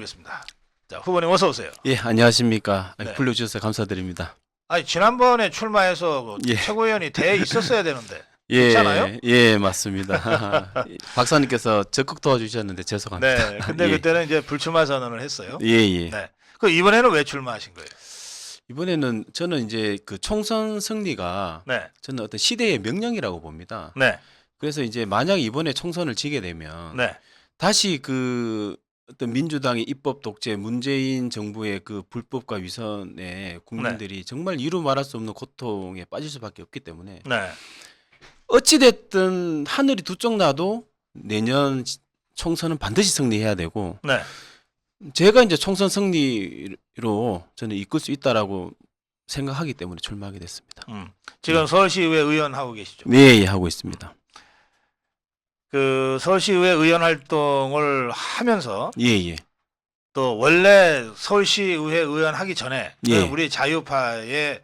모시겠습니다. 자, 후보님 어서 오세요. 예, 안녕하십니까. 네. 불러주셔서 감사드립니다. 아니 지난번에 출마해서 그 예. 최고위원이 돼 있었어야 되는데 예, 그렇잖아요? 예, 맞습니다. 박사님께서 적극 도와주셨는데 죄송합니다. 네. 근데 예. 그때는 이제 불출마 선언을 했어요. 예, 예. 네. 그 이번에는 왜 출마하신 거예요? 이번에는 저는 이제 그 총선 승리가 네. 저는 어떤 시대의 명령이라고 봅니다. 네. 그래서 이제 만약 이번에 총선을 지게 되면 네. 다시 그 어떤 민주당의 입법 독재, 문재인 정부의 그 불법과 위선에 국민들이 정말 이루 말할 수 없는 고통에 빠질 수밖에 없기 때문에 네. 어찌됐든 하늘이 두 쪽 나도 내년 총선은 반드시 승리해야 되고 네. 제가 이제 총선 승리로 저는 이끌 수 있다라고 생각하기 때문에 출마하게 됐습니다. 지금 서울시의회 의원 하고 계시죠? 네, 예, 하고 있습니다. 그 서울시의회 의원 활동을 하면서 예, 예. 또 원래 서울시의회 의원 하기 전에 예. 우리 자유파의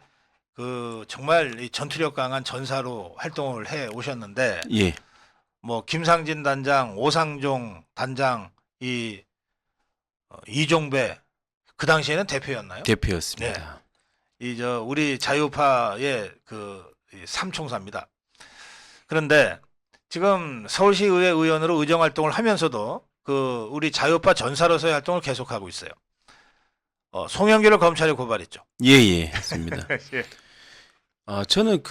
그 정말 이 전투력 강한 전사로 활동을 해 오셨는데 예. 뭐 김상진 단장, 오상종 단장, 이종배 그 당시에는 대표였나요? 대표였습니다. 이 저 우리 자유파의 그 삼총사입니다. 그런데 지금 서울시의회 의원으로 의정 활동을 하면서도 그 우리 자유파 전사로서의 활동을 계속하고 있어요. 송영길을 검찰에 고발했죠. 예, 예, 했습니다. 예. 저는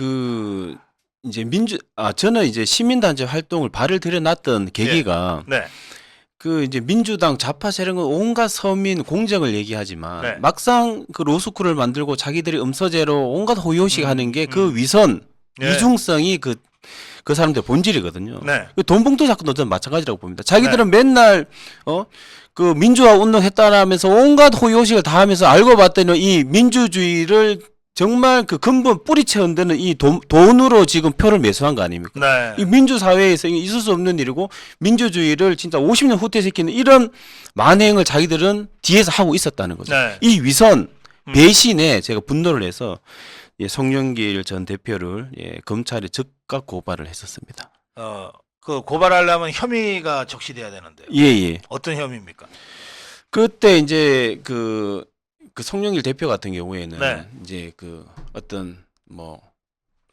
저는 이제 시민단체 활동을 발을 들여놨던 계기가 네. 그 이제 민주당 좌파 세력은 온갖 서민 공정을 얘기하지만 네. 막상 그 로스쿨을 만들고 자기들이 음서제로 온갖 호요식 하는 게 그 음. 위선, 예. 이중성이 그 사람들 본질이거든요. 네. 그 돈봉투 사건도 저는 마찬가지라고 봅니다. 자기들은 맨날 그 민주화 운동했다라면서 온갖 호요식을 다 하면서 알고 봤더니 이 민주주의를 정말 그 근본 뿌리채 흔드는 이 돈으로 지금 표를 매수한 거 아닙니까? 네. 이 민주사회에서 있을 수 없는 일이고 민주주의를 진짜 50년 후퇴시키는 이런 만행을 자기들은 뒤에서 하고 있었다는 거죠. 네. 이 위선, 배신에 제가 분노를 해서 송영길 전 대표를 검찰에 즉각 고발을 했었습니다. 그 고발하려면 혐의가 적시돼야 되는데요. 예, 예. 어떤 혐의입니까? 그때 이제 그 송영길 대표 같은 경우에는 네. 이제 그 어떤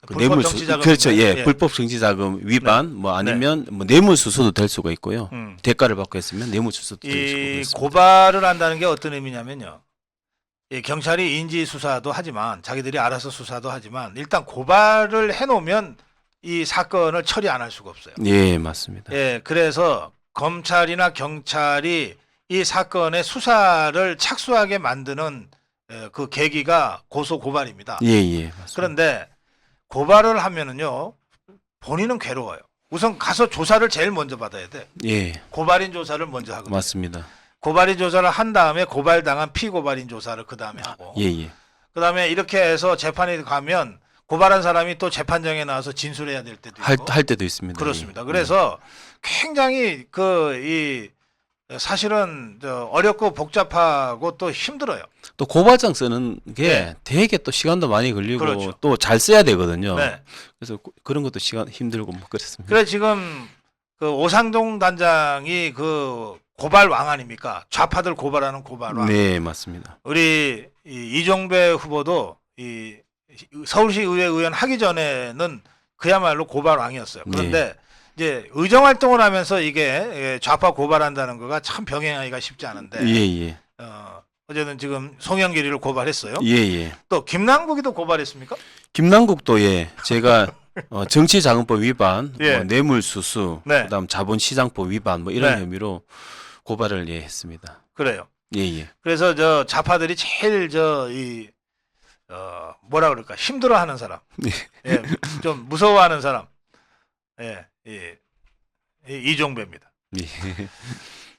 그 불법 정치자금 그렇죠. 예, 예. 불법 정치자금 위반 아니면 뇌물수수도 될 수가 있고요. 대가를 받고 했으면 뇌물수수도 될 수가 이 있습니다. 고발을 한다는 게 어떤 의미냐면요. 이 경찰이 인지 수사도 하지만 자기들이 알아서 수사도 하지만 일단 고발을 해놓으면 이 사건을 처리 안 할 수가 없어요. 예, 맞습니다. 예, 그래서 검찰이나 경찰이 이 사건의 수사를 착수하게 만드는 그 계기가 고소 고발입니다. 예, 예, 맞습니다. 그런데 고발을 하면은요 본인은 괴로워요. 우선 가서 조사를 제일 먼저 받아야 돼. 예, 고발인 조사를 먼저 하거든요. 맞습니다. 고발인 조사를 한 다음에 고발당한 피고발인 조사를 그 다음에 하고 예, 예. 그 다음에 이렇게 해서 재판에 가면 고발한 사람이 또 재판정에 나와서 진술해야 될 때도 있고 할 때도 있습니다. 그렇습니다. 예. 그래서 굉장히 사실은 어렵고 복잡하고 또 힘들어요. 또 고발장 쓰는 게 네. 되게 또 시간도 많이 걸리고 그렇죠. 또 잘 써야 되거든요. 네. 그래서 그런 것도 시간 힘들고 그렇습니다. 그래 지금 그 오상동 단장이 그 고발 왕 아닙니까? 좌파들 고발하는 고발 왕. 네, 맞습니다. 우리 이종배 후보도 이 서울시 의회 의원 하기 전에는 그야말로 고발 왕이었어요. 그런데 이제 의정 활동을 하면서 이게 좌파 고발한다는 거가 참 병행하기가 쉽지 않은데 예, 예. 어제는 지금 송영길이를 고발했어요. 예, 예. 또 김남국이도 고발했습니까? 김남국도 제가 정치자금법 위반, 예. 뇌물수수, 네. 그다음 자본시장법 위반 이런 네. 혐의로 고발을 했습니다. 그래요. 예, 예. 그래서 저 좌파들이 제일 뭐라 그럴까 힘들어하는 사람, 예, 좀 무서워하는 사람, 이종배입니다. 예.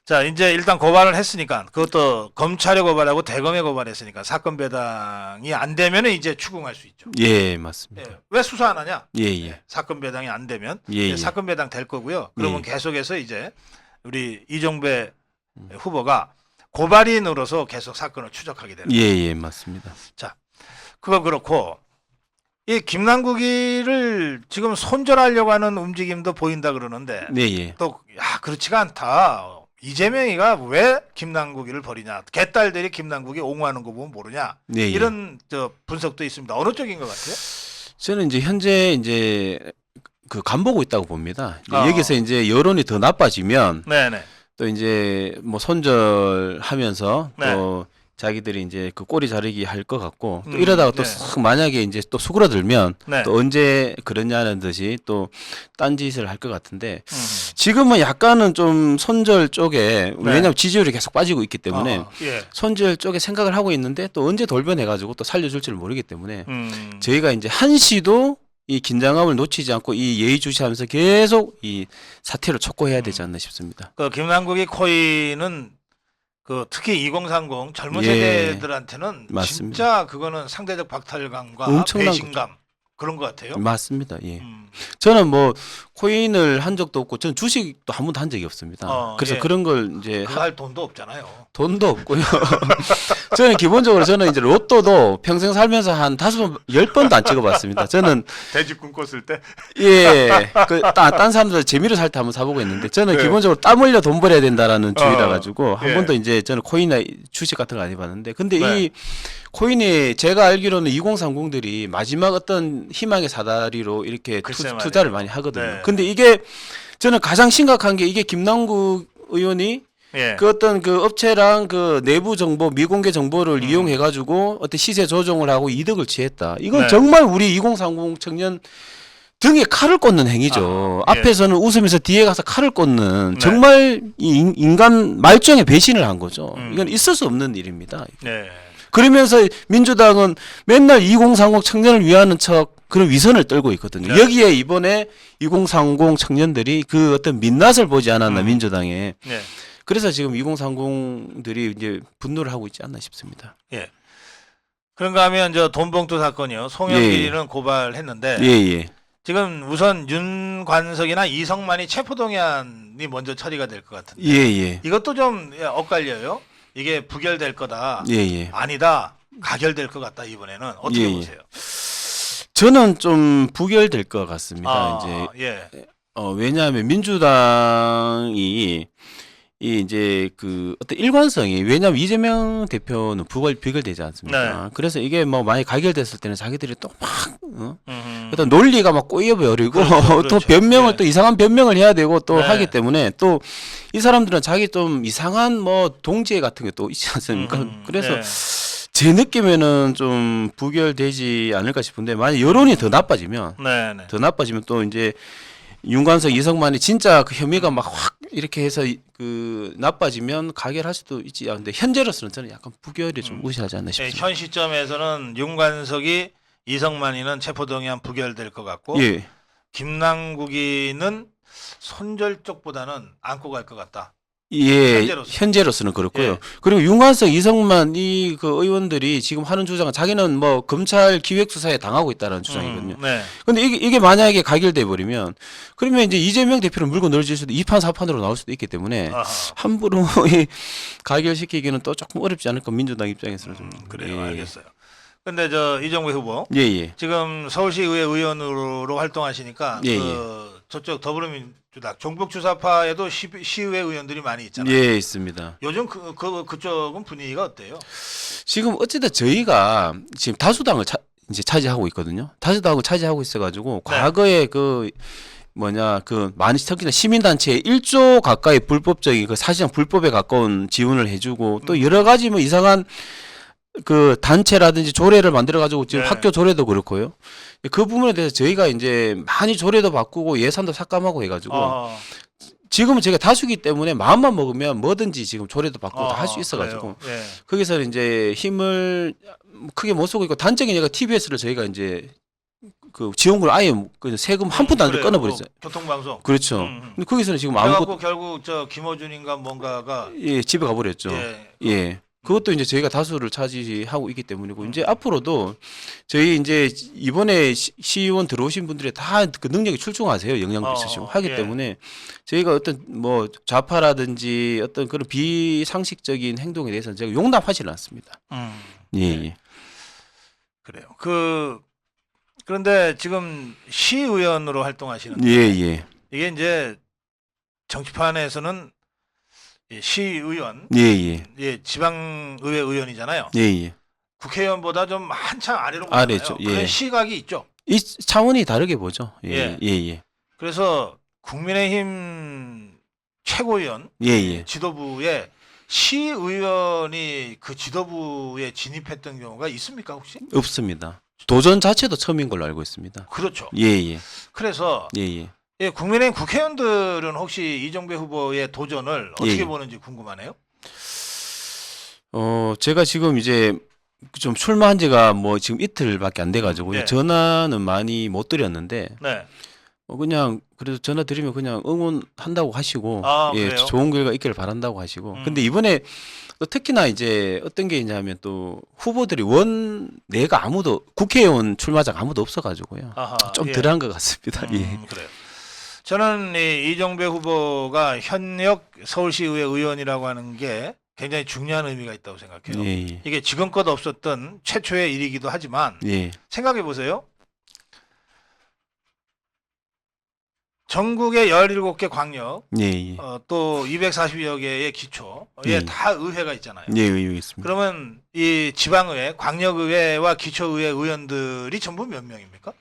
자, 이제 일단 고발을 했으니까 그것도 검찰에 고발하고 대검에 고발했으니까 사건 배당이 안 되면은 이제 추궁할 수 있죠. 예, 맞습니다. 왜 수사 안 하냐? 예, 예. 사건 배당이 안 되면 예, 예. 사건 배당 될 거고요. 그러면 예. 계속해서 이제 우리 이종배 후보가 고발인으로서 계속 사건을 추적하게 되는. 예, 예, 맞습니다. 자, 그건 그렇고 이 김남국이를 지금 손절하려고 하는 움직임도 보인다 그러는데 네, 예. 또 그렇지가 않다. 이재명이가 왜 김남국이를 버리냐? 개딸들이 김남국이 옹호하는 거 보면 모르냐? 예, 예. 이런 저 분석도 있습니다. 어느 쪽인 것 같아요? 저는 이제 현재 이제 그 간보고 있다고 봅니다. 이제 어. 여기서 이제 여론이 더 나빠지면 네네. 또 이제 뭐 손절하면서 네. 또 자기들이 이제 그 꼬리 자르기 할 것 같고 또 음, 이러다가 또 네. 싹 만약에 이제 또 수그러들면 네. 또 언제 그러냐는 듯이 또 딴짓을 할 것 같은데 음. 지금은 약간은 좀 손절 쪽에 네. 왜냐하면 지지율이 계속 빠지고 있기 때문에 예. 손절 쪽에 생각을 하고 있는데 또 언제 돌변해가지고 또 살려줄지를 모르기 때문에 음. 저희가 이제 한시도 이 긴장감을 놓치지 않고 이 예의주시하면서 계속 이 사태를 촉구해야 되지 않나 싶습니다. 그 김남국이 코인은 그 특히 2030 젊은 예. 세대들한테는 맞습니다. 진짜 그거는 상대적 박탈감과 엄청난 배신감 그런 것 같아요. 맞습니다. 예. 음. 저는 뭐 코인을 한 적도 없고 저는 주식도 한 번도 한 적이 없습니다. 그래서 예. 그런 걸 이제 그거 할 돈도 없잖아요. 돈도 없고요. 저는 기본적으로 저는 이제 로또도 평생 살면서 한 5번, 10번도 안 찍어봤습니다. 저는 돼지 꿈꿨을 때. 예, 딴 사람들 재미로 살 때 한번 사보고 했는데 저는 네. 기본적으로 땀 흘려 돈 벌어야 된다라는 주의라 가지고 한 예. 번도 이제 저는 코인이나 주식 같은 거 안 해봤는데 근데 네. 이 코인이 제가 알기로는 2030들이 마지막 어떤 희망의 사다리로 이렇게 글쎄 투자를 말이에요. 많이 하거든요. 네. 근데 이게 저는 가장 심각한 게 이게 김남국 의원이 예. 그 어떤 그 업체랑 그 내부 정보, 미공개 정보를 이용해 가지고 어떤 시세 조정을 하고 이득을 취했다. 이건 네. 정말 우리 2030 청년 등에 칼을 꽂는 행위죠. 아, 예. 앞에서는 웃으면서 뒤에 가서 칼을 꽂는 네. 정말 이 인간 말종의 배신을 한 거죠. 음. 이건 있을 수 없는 일입니다. 예. 그러면서 민주당은 맨날 2030 청년을 위하는 척 그런 위선을 떨고 있거든요. 네. 여기에 이번에 2030 청년들이 그 어떤 민낯을 보지 않았나 민주당에. 예. 그래서 지금 2030들이 이제 분노를 하고 있지 않나 싶습니다. 예. 그런가 하면 저 돈봉투 사건이요. 송영길이는 고발했는데 예, 예. 지금 우선 윤관석이나 이성만이 체포동의안이 먼저 처리가 될 것 같은데 예, 예. 이것도 좀 엇갈려요. 이게 부결될 거다. 예, 예. 아니다. 가결될 것 같다 이번에는 어떻게 예, 예. 보세요? 저는 좀 부결될 것 같습니다. 아, 이제 예. 왜냐하면 민주당이 이제 그 어떤 일관성이 왜냐하면 이재명 대표는 비결되지 않습니까? 네. 그래서 이게 뭐 많이 가결됐을 때는 자기들이 또 막 음. 어떤 논리가 막 꼬여버리고 그렇죠, 또 그렇죠. 변명을 예. 또 이상한 변명을 해야 되고 또 네. 하기 때문에 또 이 사람들은 자기 좀 이상한 뭐 동지애 같은 게 또 있지 않습니까? 그래서 예. 제 느낌에는 좀 부결되지 않을까 싶은데 만약 여론이 더 나빠지면 네, 네. 더 나빠지면 또 이제 윤관석 이성만이 진짜 그 혐의가 막 확 이렇게 해서 그 나빠지면 가결할 수도 있지. 근데 현재로서는 저는 약간 부결이 좀 우세하지 않나 예, 싶습니다. 현 시점에서는 윤관석이 이성만이는 체포동의안 부결될 것 같고 예. 김남국이는 손절 쪽보다는 안고 갈 것 같다. 예, 현재로서. 현재로서는 그렇고요. 예. 그리고 윤관석, 이성만 이 그 의원들이 지금 하는 주장은 자기는 뭐 검찰 기획 수사에 당하고 있다는 주장이거든요. 네. 근데 이게 만약에 가결돼 버리면 그러면 이제 이재명 대표를 물고 늘어질 수도 2판 4판으로 나올 수도 있기 때문에 아하. 함부로 이 가결시키기는 또 조금 어렵지 않을까 민주당 입장에서는 좀 그래요. 예. 알겠어요. 근데 저 이정배 후보 예, 예. 지금 서울시의회 의원으로 활동하시니까 예, 그 저쪽 더불어민주당 종북주사파에도 시의회 의원들이 많이 있잖아요. 예, 있습니다. 요즘 그쪽은 분위기가 어때요? 지금 어쨌든 저희가 지금 다수당을 이제 차지하고 있거든요. 다수당을 차지하고 있어가지고 네. 과거에 그 많이 특히나 시민단체에 1조 가까이 불법적인 그 사실상 불법에 가까운 지원을 해주고 또 여러 가지 뭐 이상한 그 단체라든지 조례를 만들어가지고 지금 네. 학교 조례도 그렇고요. 그 부분에 대해서 저희가 이제 많이 조례도 바꾸고 예산도 삭감하고 해가지고 지금은 제가 다수기 때문에 마음만 먹으면 뭐든지 지금 조례도 바꾸고 다 할 수 있어가지고 그래요. 예. 거기서 이제 힘을 크게 못 쓰고 있고 단적인 얘가 TBS를 저희가 이제 그 지원금을 아예 그 세금 한 푼도 안 그래요. 끊어버리죠. 교통방송. 그렇죠. 근데 거기서는 지금 아무것도 그래갖고 결국 저 김어준인가 뭔가가 예, 집에 가버렸죠. 예. 예. 그것도 이제 저희가 다수를 차지하고 있기 때문이고 이제 앞으로도 저희 이제 이번에 시의원 들어오신 분들이 다 그 능력이 출중하세요. 영향도 있으시고 하기 예. 때문에 저희가 어떤 뭐 좌파라든지 어떤 그런 비상식적인 행동에 대해서는 제가 용납하지는 않습니다. 예, 예. 그래요. 그런데 지금 시의원으로 활동하시는데 예, 예. 이게 이제 정치판에서는 시의원, 예. 예, 지방의회 의원이잖아요. 예. 국회의원보다 좀 한참 아래로 아래죠. 보잖아요. 그런 시각이 있죠. 이 차원이 다르게 보죠. 예. 예. 그래서 국민의힘 최고위원 예. 지도부에 시의원이 그 지도부에 진입했던 경우가 있습니까 혹시? 없습니다. 도전 자체도 처음인 걸로 알고 있습니다. 그렇죠. 예. 그래서 예. 예, 국민의힘 국회의원들은 혹시 이정배 후보의 도전을 어떻게 예. 보는지 궁금하네요. 제가 지금 이제 좀 출마한 지가 뭐 지금 이틀밖에 안 돼가지고요. 네. 전화는 많이 못 드렸는데, 네. 그냥 그래도 전화 드리면 그냥 응원한다고 하시고, 아, 예, 그래요? 좋은 결과 있기를 바란다고 하시고. 근데 이번에 또 특히나 이제 어떤 게 있냐면 또 후보들이 내가 국회의원 출마자가 아무도 없어가지고요. 아하, 좀 예. 덜한 것 같습니다. 예. 그래요. 저는 이 이정배 후보가 현역 서울시의회 의원이라고 하는 게 굉장히 중요한 의미가 있다고 생각해요. 예. 이게 지금껏 없었던 최초의 일이기도 하지만 예. 생각해 보세요. 전국의 17개 광역, 예. 또 240여 개의 기초에 예. 다 의회가 있잖아요. 예, 있습니다. 그러면 이 지방의회, 광역의회와 기초의회 의원들이 전부 몇 명입니까?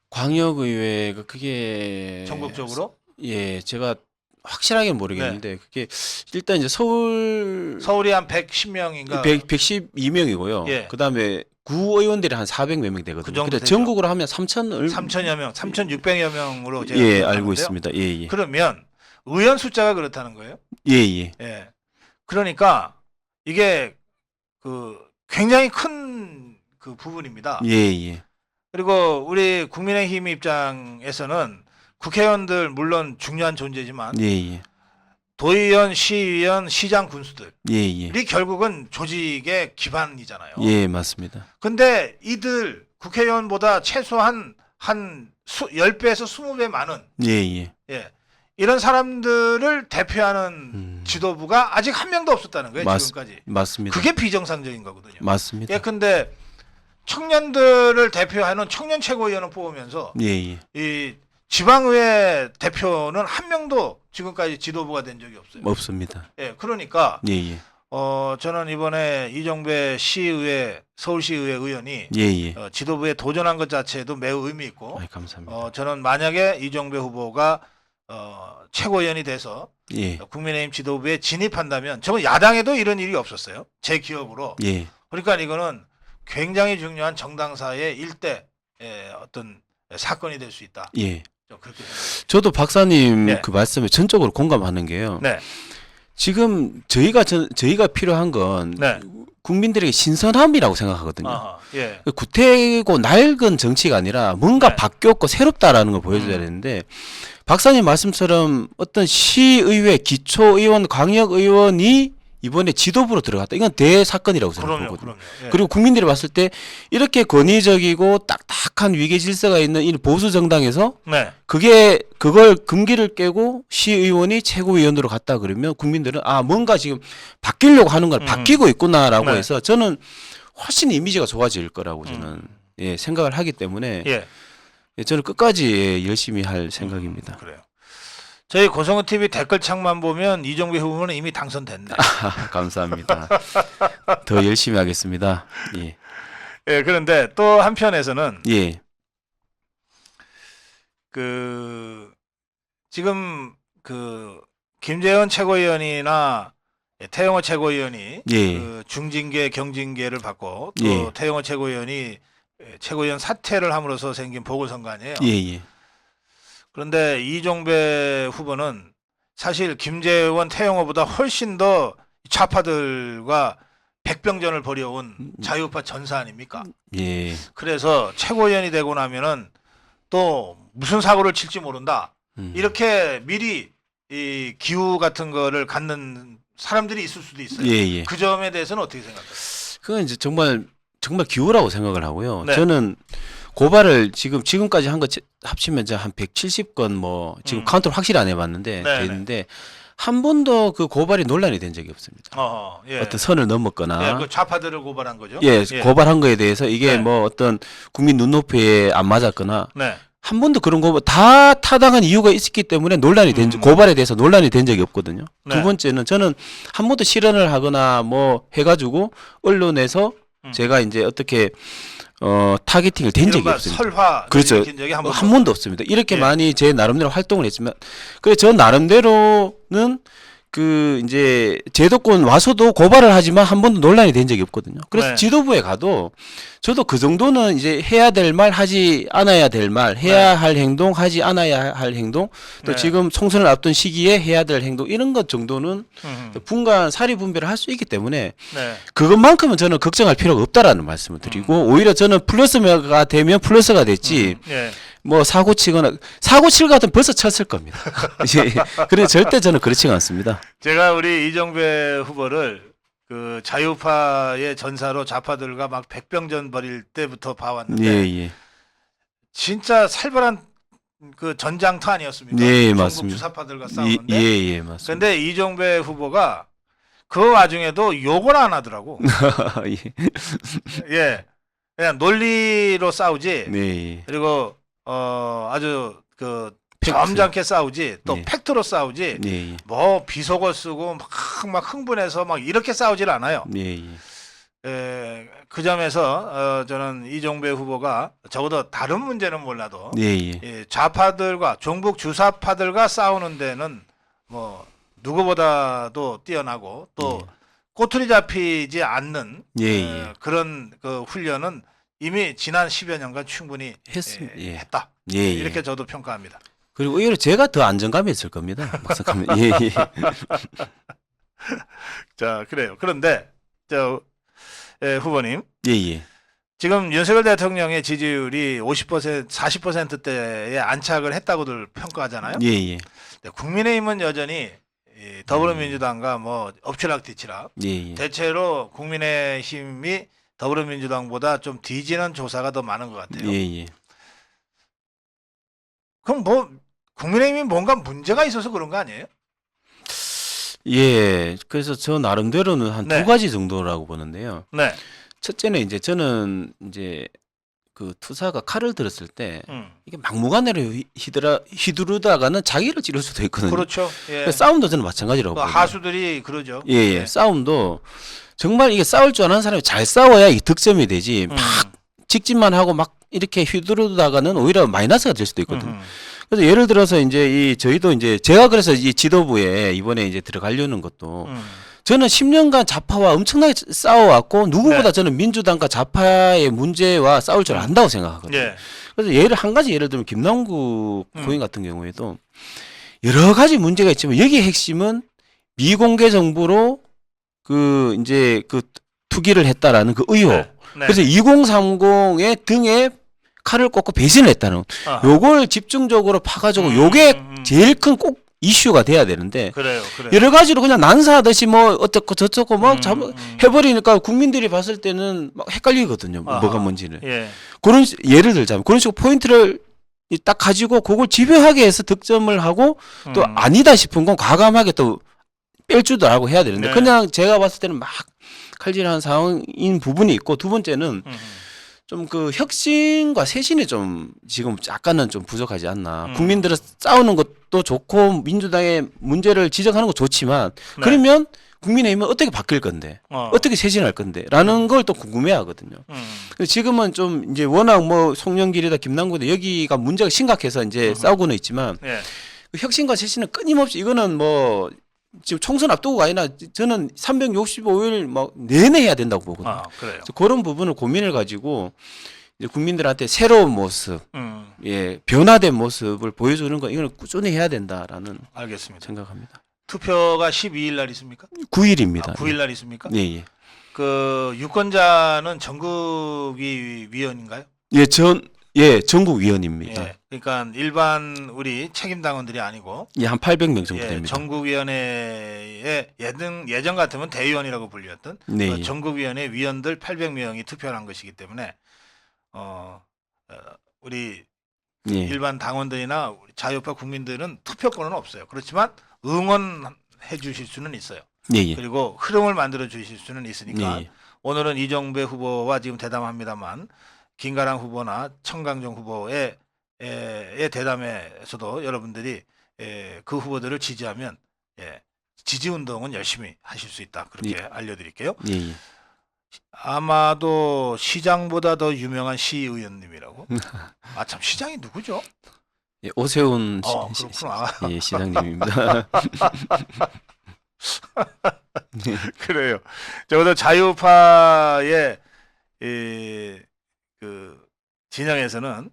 광역의회가 그게 전국적으로? 예, 제가 확실하게 모르겠는데 그게 일단 이제 서울이 한 110명인가? 112명이고요. 예. 그다음에 구의원들이 한 400몇 명 되거든요. 그 정도 근데 되죠. 전국으로 하면 3,000여 명, 3,600여 명으로 제가 예, 기억하는데요. 알고 있습니다. 예. 그러면 의원 숫자가 그렇다는 거예요? 예. 예. 그러니까 이게 그 굉장히 큰 그 부분입니다. 예. 그리고 우리 국민의힘 입장에서는 국회의원들 물론 중요한 존재지만 예. 도의원, 시의원, 시장 군수들이 예. 결국은 조직의 기반이잖아요. 예, 맞습니다. 근데 이들 국회의원보다 최소한 한 10배에서 20배 많은 예. 예. 이런 사람들을 대표하는 지도부가 아직 한 명도 없었다는 거예요, 지금까지. 맞습니다. 그게 비정상적인 거거든요. 맞습니다. 예, 근데 청년들을 대표하는 청년 최고위원을 뽑으면서 예. 이 지방의회 대표는 한 명도 지금까지 지도부가 된 적이 없어요. 없습니다. 예, 그러니까 예. 저는 이번에 이정배 시의회 서울시의회 의원이 예. 지도부에 도전한 것 자체도 매우 의미 있고 감사합니다. 저는 만약에 이정배 후보가 최고위원이 돼서 예. 국민의힘 지도부에 진입한다면 저는 야당에도 이런 일이 없었어요. 제 기억으로. 예. 그러니까 이거는 굉장히 중요한 정당사의 일대 어떤 사건이 될 수 있다. 예. 저 그렇게 생각해요. 저도 박사님 네. 그 말씀에 전적으로 공감하는 게요. 네. 지금 저희가 필요한 건 네. 국민들에게 신선함이라고 생각하거든요. 아하, 예. 구태고 낡은 정치가 아니라 뭔가 네. 바뀌었고 새롭다라는 걸 보여줘야 되는데 박사님 말씀처럼 어떤 시의회, 기초의원, 광역의원이 이번에 지도부로 들어갔다. 이건 대사건이라고 생각하거든요. 그럼요. 예. 그리고 국민들이 봤을 때 이렇게 권위적이고 딱딱한 위계 질서가 있는 이 보수 정당에서 네. 그걸 금기를 깨고 시의원이 최고위원으로 갔다 그러면 국민들은 뭔가 지금 바뀌려고 하는 걸 바뀌고 있구나라고 네. 해서 저는 훨씬 이미지가 좋아질 거라고 저는 생각을 하기 때문에 예. 저는 끝까지 열심히 할 생각입니다. 그래요. 저희 고성호 TV 댓글창만 보면 이정배 후보는 이미 당선됐네. 감사합니다. 더 열심히 하겠습니다. 예. 예, 그런데 또 한편에서는 예. 지금 김재원 최고위원이나 태영호 최고위원이 예. 중징계 경징계를 받고 또 예. 태영호 최고위원이 최고위원 사퇴를 함으로써 생긴 보궐선거 아니에요. 예. 그런데 이정배 후보는 사실 김재원, 태영호보다 훨씬 더 좌파들과 백병전을 벌여온 자유파 전사 아닙니까? 예. 그래서 최고위원이 되고 나면은 또 무슨 사고를 칠지 모른다. 이렇게 미리 이 기후 같은 거를 갖는 사람들이 있을 수도 있어요. 예. 그 점에 대해서는 어떻게 생각하세요? 그건 이제 정말 기우라고 생각을 하고요. 네. 저는 고발을 지금까지 한 거 합치면 이제 한 170건 지금 카운트를 확실히 안 해봤는데 네, 되는데 한 번도 그 고발이 논란이 된 적이 없습니다. 예. 어떤 선을 넘었거나 예, 그 좌파들을 고발한 거죠? 고발한 거에 대해서 이게 네. 어떤 국민 눈높이에 안 맞았거나 네. 한 번도 그런 거 다 타당한 이유가 있었기 때문에 논란이 된 고발에 대해서 논란이 된 적이 없거든요. 네. 두 번째는 저는 한 번도 실언을 하거나 뭐 해가지고 언론에서 제가 이제 어떻게 타겟팅을 된 적이 이른바 없습니다. 설화 그렇죠. 일으킨 적이 한 한 번도 없습니다. 이렇게 예. 많이 제 나름대로 활동을 했지만, 그래 저 나름대로는 그 이제 제도권 와서도 고발을 하지만 한 번도 논란이 된 적이 없거든요. 그래서 네. 지도부에 가도 저도 그 정도는 이제 해야 될 말 하지 않아야 될 말, 해야 할 행동 하지 않아야 할 행동, 또 네. 지금 총선을 앞둔 시기에 해야 될 행동 이런 것 정도는 분간 사리 분배를 할 수 있기 때문에 네. 그것만큼은 저는 걱정할 필요가 없다라는 말씀을 드리고, 오히려 저는 플러스가 되면 플러스가 됐지 예. 뭐 사고 치거나 사고 칠 것 같으면 벌써 쳤을 겁니다. 예. 그래 절대 저는 그렇지가 않습니다. 제가 우리 이정배 후보를 그 자유파의 전사로 좌파들과 막 백병전 벌일 때부터 봐왔는데 예. 진짜 살벌한 그 전장터 아니었습니까? 예, 전국 맞습니다. 주사파들과 예, 싸우는데. 예, 맞습니다. 근데 이정배 후보가 그 와중에도 욕을 안 하더라고. 예. 예. 그냥 논리로 싸우지. 네. 그리고 아주 그 팩트. 점잖게 싸우지. 또 네. 팩트로 싸우지. 네. 뭐 비속어 쓰고 막 흥분해서 막 이렇게 싸우질 않아요. 네. 그 점에서 저는 이정배 후보가 적어도 다른 문제는 몰라도 네. 예, 좌파들과 종북 주사파들과 싸우는 데는 뭐 누구보다도 뛰어나고 또 예. 꼬투리 잡히지 않는 예. 그런 그 훈련은 이미 지난 10여 년간 충분히 했습니다. 예. 했다. 예. 이렇게 저도 평가합니다. 그리고 오히려 제가 더 안정감이 있을 겁니다. 막상 가면. 예. 자, 그래요. 그런데 후보님, 예. 지금 윤석열 대통령의 지지율이 50%, 40%대에 안착을 했다고들 평가하잖아요. 예. 네, 국민의힘은 여전히 이 더불어민주당과 뭐 엎치락뒤치락. 예. 대체로 국민의힘이 더불어민주당보다 좀 뒤지는 조사가 더 많은 것 같아요. 예. 그럼 뭐 국민의힘이 뭔가 문제가 있어서 그런 거 아니에요? 예. 그래서 저 나름대로는 한 네. 두 가지 정도라고 보는데요. 네. 첫째는 이제 저는 이제 그 투사가 칼을 들었을 때 음. 이게 막무가내로 휘두르다가는 자기를 찌를 수도 있거든요. 그렇죠. 예. 그러니까 싸움도 저는 마찬가지라고 그 보거든요. 하수들이 그러죠. 예. 싸움도 정말 이게 싸울 줄 아는 사람이 잘 싸워야 이 득점이 되지. 막 직진만 하고 막 이렇게 휘두르다가는 오히려 마이너스가 될 수도 있거든요. 그래서 예를 들어서 이제 저희도 이제 제가 그래서 이 지도부에 이번에 이제 들어가려는 것도 저는 10년간 좌파와 엄청나게 싸워왔고 누구보다 네. 저는 민주당과 좌파의 문제와 싸울 줄 안다고 생각하거든요. 예. 그래서 한 가지 예를 들면 김남국 고인 같은 경우에도 여러 가지 문제가 있지만 여기의 핵심은 미공개 정보로 그 이제 그 투기를 했다라는 그 의혹. 네. 그래서 2030의 등에 칼을 꽂고 배신을 했다는 요걸 집중적으로 파가지고 요게 제일 큰 꼭 이슈가 돼야 되는데 그래요. 여러 가지로 그냥 난사하듯이 뭐 어떻고 저쩌고 막 해버리니까 국민들이 봤을 때는 막 헷갈리거든요. 아하. 뭐가 뭔지를. 예. 그런 예를 들자면 그런 식으로 포인트를 딱 가지고 그걸 집요하게 해서 득점을 하고 또 아니다 싶은 건 과감하게 또 뺄 줄도 알고 해야 되는데 네. 그냥 제가 봤을 때는 막 칼질하는 상황인 부분이 있고, 두 번째는 좀 그 혁신과 쇄신이 좀 지금 약간은 좀 부족하지 않나. 국민들은 싸우는 것도 좋고 민주당의 문제를 지적하는 거 좋지만 네. 그러면 국민의힘은 어떻게 바뀔 건데 어떻게 쇄신할 건데 라는 걸 또 궁금해하거든요. 근데 지금은 좀 이제 워낙 뭐 송영길이다 김남국이다 여기가 문제가 심각해서 이제 싸우고는 있지만 예. 그 혁신과 쇄신은 끊임없이 이거는 뭐 지금 총선 앞두고가 아니라 저는 365일 막 내내 해야 된다고 보거든요. 그래요. 그래서 그런 부분을 고민을 가지고 이제 국민들한테 새로운 모습, 예, 변화된 모습을 보여주는 거 이거는 꾸준히 해야 된다라는 알겠습니다. 생각합니다. 투표가 12일 날 있습니까? 9일입니다. 9일 날 있습니까? 예. 그 유권자는 전국위 위원인가요? 전국 위원입니다. 예. 그러니까 일반 우리 책임당원들이 아니고 예, 한 800명 정도 예, 됩니다. 전국위원회의 예전 같으면 대의원이라고 불렸던 네. 그 전국위원회 위원들 800명이 투표를 한 것이기 때문에 우리 예. 일반 당원들이나 우리 자유파 국민들은 투표권은 없어요. 그렇지만 응원해 주실 수는 있어요. 예. 그리고 흐름을 만들어 주실 수는 있으니까 예. 오늘은 이정배 후보와 지금 대담합니다만 김가람 후보나 청강정 후보의 대담에서도 여러분들이 그 후보들을 지지하면 지지 운동은 열심히 하실 수 있다. 그렇게 알려드릴게요. 예, 예. 아마도 시장보다 더 유명한 시의원님이라고. 아, 참, 시장이 누구죠? 예, 오세훈 그렇구나. 예, 시장님입니다. 그래요. 적어도 자유파의 그 진영에서는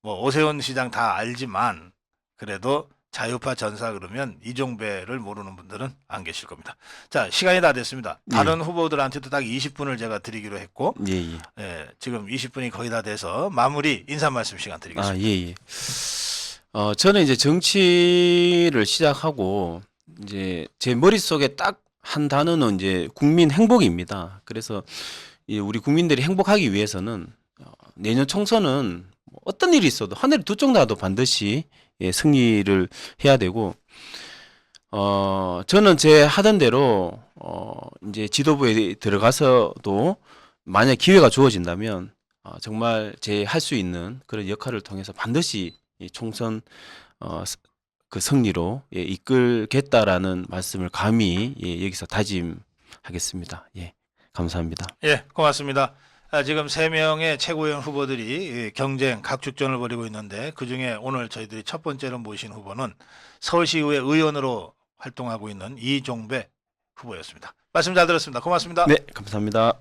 뭐 오세훈 시장 다 알지만 그래도 자유파 전사 그러면 이종배를 모르는 분들은 안 계실 겁니다. 자, 시간이 다 됐습니다. 다른 후보들한테도 딱 20분을 제가 드리기로 했고, 예, 예. 지금 20분이 거의 다 돼서 마무리 인사 말씀 시간 드리겠습니다. 아, 예, 예. 저는 이제 정치를 시작하고 이제 제 머릿속에 딱 한 단어는 이제 국민 행복입니다. 그래서 우리 국민들이 행복하기 위해서는 내년 총선은 어떤 일이 있어도 하늘이 두 쪽 나도 반드시 승리를 해야 되고 저는 제 하던 대로 이제 지도부에 들어가서도 만약 기회가 주어진다면 정말 제 할 수 있는 그런 역할을 통해서 반드시 이 총선 그 승리로 이끌겠다라는 말씀을 감히 여기서 다짐하겠습니다. 예, 감사합니다. 예, 고맙습니다. 지금 3명의 최고위원 후보들이 경쟁 각축전을 벌이고 있는데 그중에 오늘 저희들이 첫 번째로 모신 후보는 서울시의회 의원으로 활동하고 있는 이종배 후보였습니다. 말씀 잘 들었습니다. 고맙습니다. 네, 감사합니다.